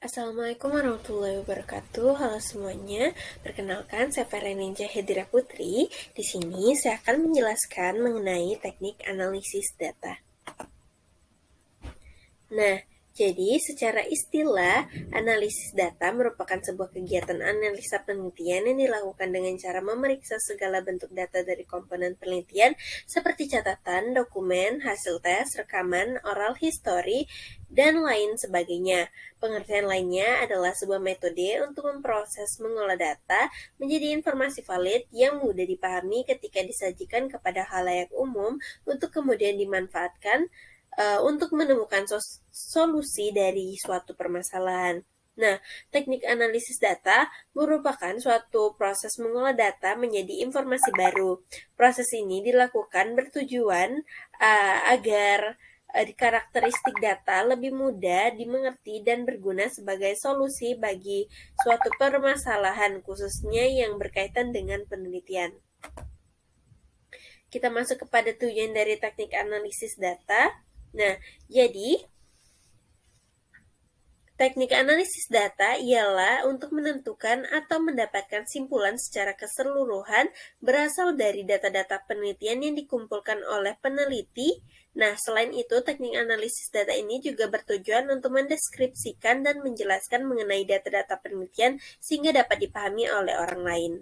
Assalamualaikum warahmatullahi wabarakatuh. Halo semuanya. Perkenalkan, saya Fereninja Hedira Putri. Di sini saya akan menjelaskan mengenai teknik analisis data. Nah, jadi secara istilah, analisis data merupakan sebuah kegiatan analisa penelitian yang dilakukan dengan cara memeriksa segala bentuk data dari komponen penelitian seperti catatan, dokumen, hasil tes, rekaman, oral history, dan lain sebagainya. Pengertian lainnya adalah sebuah metode untuk memproses mengolah data menjadi informasi valid yang mudah dipahami ketika disajikan kepada khalayak umum untuk kemudian dimanfaatkan untuk menemukan solusi dari suatu permasalahan. Nah, teknik analisis data merupakan suatu proses mengolah data menjadi informasi baru. Proses ini dilakukan bertujuan agar karakteristik data lebih mudah dimengerti dan berguna sebagai solusi bagi suatu permasalahan, khususnya yang berkaitan dengan penelitian. Kita masuk kepada tujuan dari teknik analisis data. Nah, jadi teknik analisis data ialah untuk menentukan atau mendapatkan simpulan secara keseluruhan berasal dari data-data penelitian yang dikumpulkan oleh peneliti. Nah, selain itu, teknik analisis data ini juga bertujuan untuk mendeskripsikan dan menjelaskan mengenai data-data penelitian sehingga dapat dipahami oleh orang lain.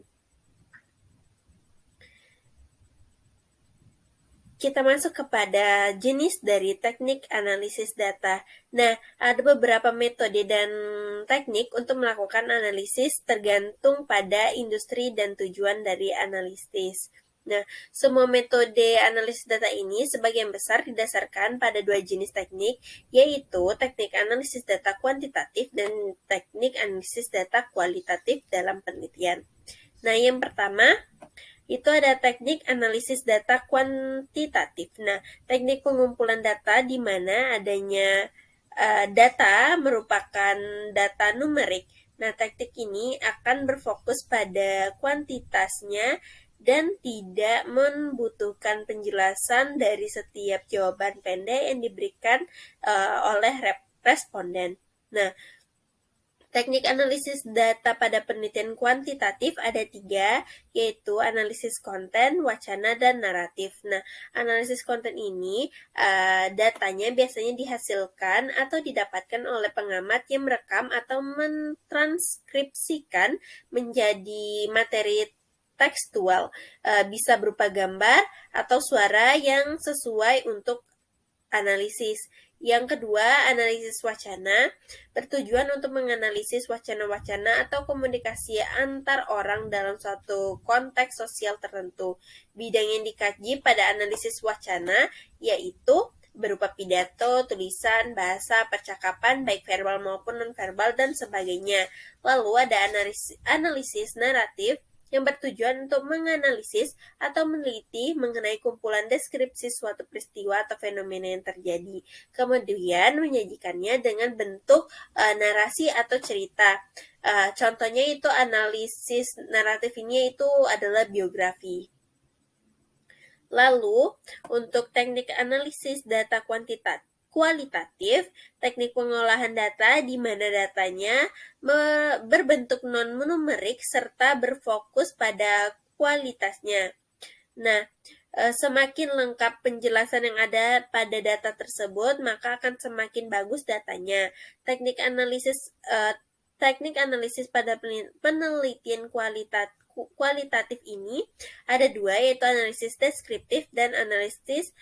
Kita masuk kepada jenis dari teknik analisis data. Nah, ada beberapa metode dan teknik untuk melakukan analisis tergantung pada industri dan tujuan dari analisis. Nah, semua metode analisis data ini sebagian besar didasarkan pada dua jenis teknik, yaitu teknik analisis data kuantitatif dan teknik analisis data kualitatif dalam penelitian. Nah, yang pertama, itu ada teknik analisis data kuantitatif. Nah, teknik pengumpulan data di mana adanya data merupakan data numerik. Nah, teknik ini akan berfokus pada kuantitasnya dan tidak membutuhkan penjelasan dari setiap jawaban pendek yang diberikan oleh responden. Nah, teknik analisis data pada penelitian kuantitatif ada tiga, yaitu analisis konten, wacana, dan naratif. Nah, analisis konten ini datanya biasanya dihasilkan atau didapatkan oleh pengamat yang merekam atau mentranskripsikan menjadi materi tekstual, bisa berupa gambar atau suara yang sesuai untuk analisis. Yang kedua, analisis wacana bertujuan untuk menganalisis wacana-wacana atau komunikasi antar orang dalam suatu konteks sosial tertentu. Bidang yang dikaji pada analisis wacana yaitu berupa pidato, tulisan, bahasa, percakapan, baik verbal maupun non-verbal, dan sebagainya. Lalu ada analisis naratif yang bertujuan untuk menganalisis atau meneliti mengenai kumpulan deskripsi suatu peristiwa atau fenomena yang terjadi, kemudian menyajikannya dengan bentuk narasi atau cerita. Contohnya itu analisis naratif ini itu adalah biografi. Lalu, untuk teknik analisis data kualitatif, teknik pengolahan data di mana datanya berbentuk non-numerik serta berfokus pada kualitasnya. Nah, semakin lengkap penjelasan yang ada pada data tersebut, maka akan semakin bagus datanya. Teknik analisis pada penelitian kualitatif ini ada dua, yaitu analisis deskriptif dan analisis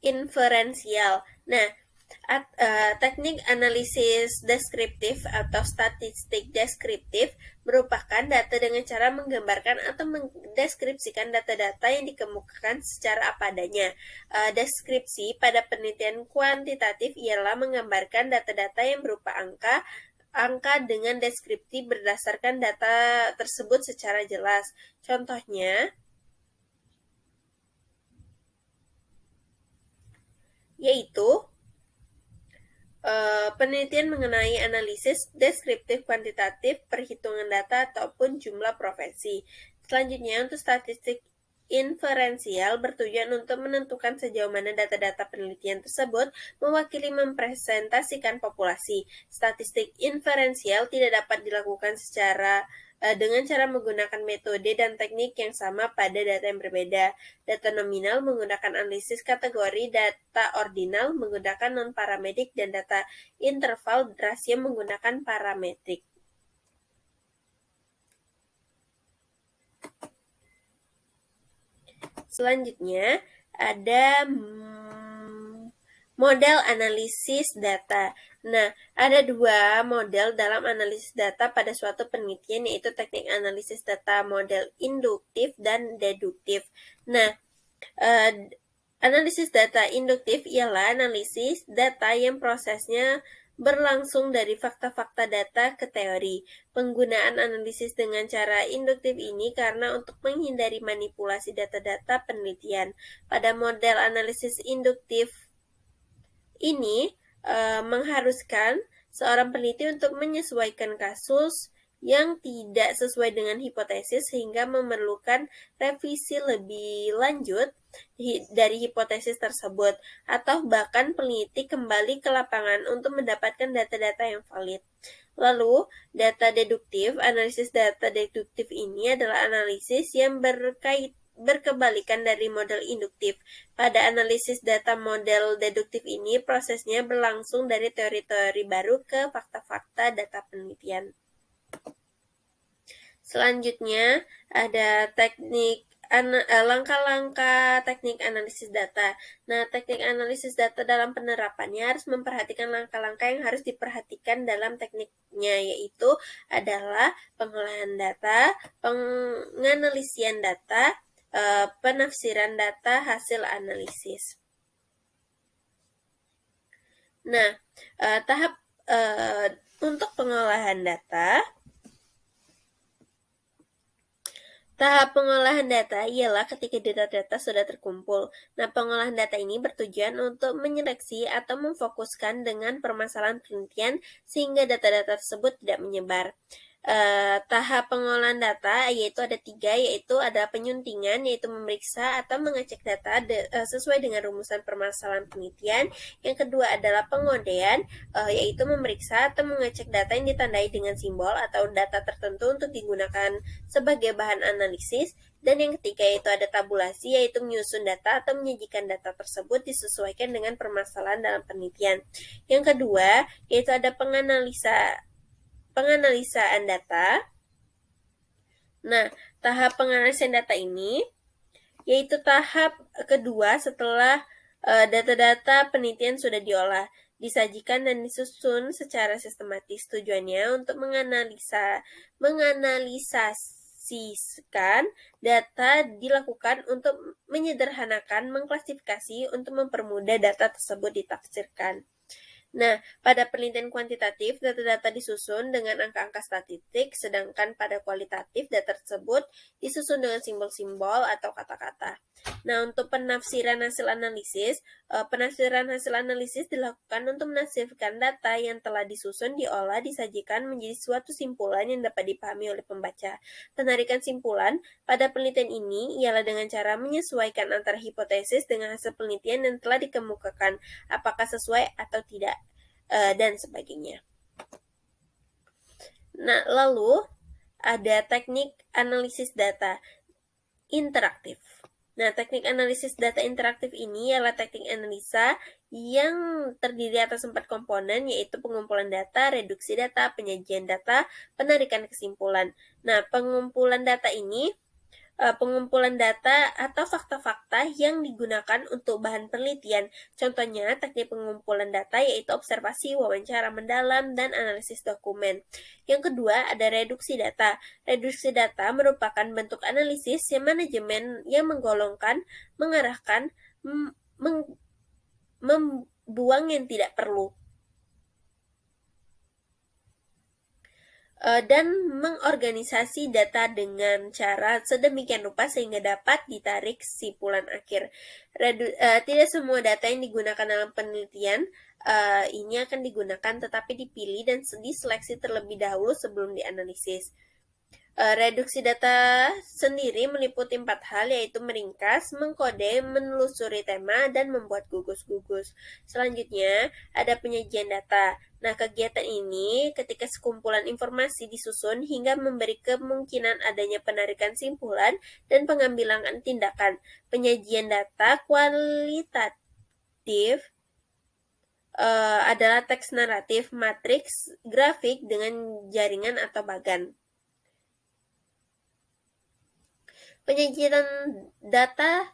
inferensial. Nah, teknik analisis deskriptif atau statistik deskriptif merupakan data dengan cara menggambarkan atau mendeskripsikan data-data yang dikemukakan secara apa adanya. Deskripsi pada penelitian kuantitatif ialah menggambarkan data-data yang berupa angka dengan deskripsi berdasarkan data tersebut secara jelas. Contohnya, yaitu penelitian mengenai analisis deskriptif kuantitatif, perhitungan data, ataupun jumlah profesi. Selanjutnya, untuk statistik inferensial bertujuan untuk menentukan sejauh mana data-data penelitian tersebut mewakili mempresentasikan populasi. Statistik inferensial tidak dapat dilakukan dengan cara menggunakan metode dan teknik yang sama pada data yang berbeda. Data nominal menggunakan analisis kategori, data ordinal menggunakan non-parametrik, dan data interval rasio menggunakan parametrik. Selanjutnya ada model analisis data. Nah, ada dua model dalam analisis data pada suatu penelitian, yaitu teknik analisis data model induktif dan deduktif. Nah, analisis data induktif ialah analisis data yang prosesnya berlangsung dari fakta-fakta data ke teori. Penggunaan analisis dengan cara induktif ini karena untuk menghindari manipulasi data-data penelitian. Pada model analisis induktif ini mengharuskan seorang peneliti untuk menyesuaikan kasus yang tidak sesuai dengan hipotesis sehingga memerlukan revisi lebih lanjut dari hipotesis tersebut, atau bahkan peneliti kembali ke lapangan untuk mendapatkan data-data yang valid. Lalu, data deduktif, analisis data deduktif ini adalah analisis yang berkebalikan dari model induktif. Pada analisis data model deduktif ini, prosesnya berlangsung dari teori-teori baru ke fakta-fakta data penelitian. Selanjutnya, ada langkah-langkah teknik analisis data. Nah, teknik analisis data dalam penerapannya harus memperhatikan langkah-langkah yang harus diperhatikan dalam tekniknya, yaitu adalah pengolahan data, penganalisian data, penafsiran data, hasil analisis. Nah, untuk pengolahan data, tahap pengolahan data ialah ketika data-data sudah terkumpul. Nah, pengolahan data ini bertujuan untuk menyeleksi atau memfokuskan dengan permasalahan penelitian sehingga data-data tersebut tidak menyebar. Tahap pengolahan data yaitu ada 3, yaitu ada penyuntingan, yaitu memeriksa atau mengecek data sesuai dengan rumusan permasalahan penelitian. Yang kedua adalah pengodean, yaitu memeriksa atau mengecek data yang ditandai dengan simbol atau data tertentu untuk digunakan sebagai bahan analisis. Dan yang ketiga yaitu ada tabulasi, yaitu menyusun data atau menyajikan data tersebut disesuaikan dengan permasalahan dalam penelitian. Yang kedua yaitu ada penganalisaan data. Nah, tahap penganalisan data ini yaitu tahap kedua setelah data-data penelitian sudah diolah, disajikan dan disusun secara sistematis. Tujuannya untuk menganalisasikan data dilakukan untuk menyederhanakan, mengklasifikasi, untuk mempermudah data tersebut ditafsirkan. Nah, pada penelitian kuantitatif, data-data disusun dengan angka-angka statistik, sedangkan pada kualitatif, data tersebut disusun dengan simbol-simbol atau kata-kata. Nah, untuk penafsiran hasil analisis dilakukan untuk menafsirkan data yang telah disusun, diolah, disajikan menjadi suatu simpulan yang dapat dipahami oleh pembaca. Penarikan simpulan pada penelitian ini ialah dengan cara menyesuaikan antara hipotesis dengan hasil penelitian yang telah dikemukakan, apakah sesuai atau tidak, dan sebagainya. Nah, lalu ada teknik analisis data interaktif. Nah, teknik analisis data interaktif ini adalah teknik analisa yang terdiri atas 4 komponen, yaitu pengumpulan data, reduksi data, penyajian data, penarikan kesimpulan. Nah, pengumpulan data atau fakta-fakta yang digunakan untuk bahan penelitian. Contohnya, teknik pengumpulan data yaitu observasi, wawancara mendalam, dan analisis dokumen. Yang kedua, ada reduksi data. Reduksi data merupakan bentuk analisis yang manajemen yang menggolongkan, mengarahkan, membuang yang tidak perlu, dan mengorganisasi data dengan cara sedemikian rupa sehingga dapat ditarik kesimpulan akhir. Tidak semua data yang digunakan dalam penelitian ini akan digunakan, tetapi dipilih dan diseleksi terlebih dahulu sebelum dianalisis. Reduksi data sendiri meliputi 4 hal, yaitu meringkas, mengkode, menelusuri tema, dan membuat gugus-gugus. Selanjutnya, ada penyajian data. Nah, kegiatan ini ketika sekumpulan informasi disusun hingga memberi kemungkinan adanya penarikan simpulan dan pengambilan tindakan. Penyajian data kualitatif adalah teks naratif, matriks, grafik dengan jaringan atau bagan. Penyajian data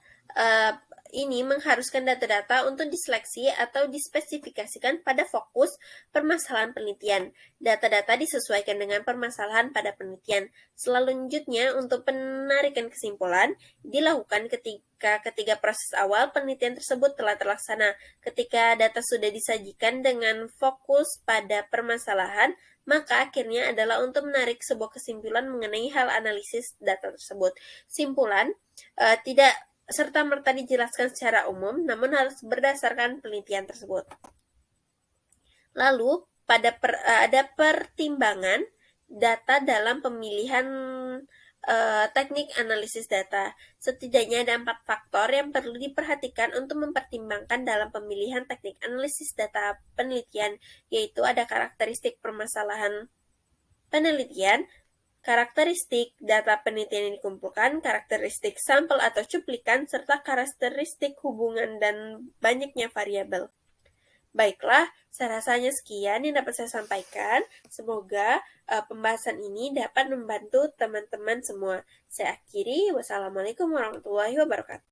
ini mengharuskan data-data untuk diseleksi atau dispesifikasikan pada fokus permasalahan penelitian. Data-data disesuaikan dengan permasalahan pada penelitian. Selanjutnya, untuk penarikan kesimpulan dilakukan ketika ketiga proses awal penelitian tersebut telah terlaksana. Ketika data sudah disajikan dengan fokus pada permasalahan, maka akhirnya adalah untuk menarik sebuah kesimpulan mengenai hal analisis data tersebut. Simpulan tidak serta-merta dijelaskan secara umum, namun harus berdasarkan penelitian tersebut. Lalu, ada pertimbangan data dalam pemilihan teknik analisis data. Setidaknya ada 4 faktor yang perlu diperhatikan untuk mempertimbangkan dalam pemilihan teknik analisis data penelitian, yaitu ada karakteristik permasalahan penelitian, karakteristik data penelitian yang dikumpulkan, karakteristik sampel atau cuplikan, serta karakteristik hubungan dan banyaknya variabel. Baiklah, saya rasanya sekian yang dapat saya sampaikan. Semoga pembahasan ini dapat membantu teman-teman semua. Saya akhiri. Wassalamualaikum warahmatullahi wabarakatuh.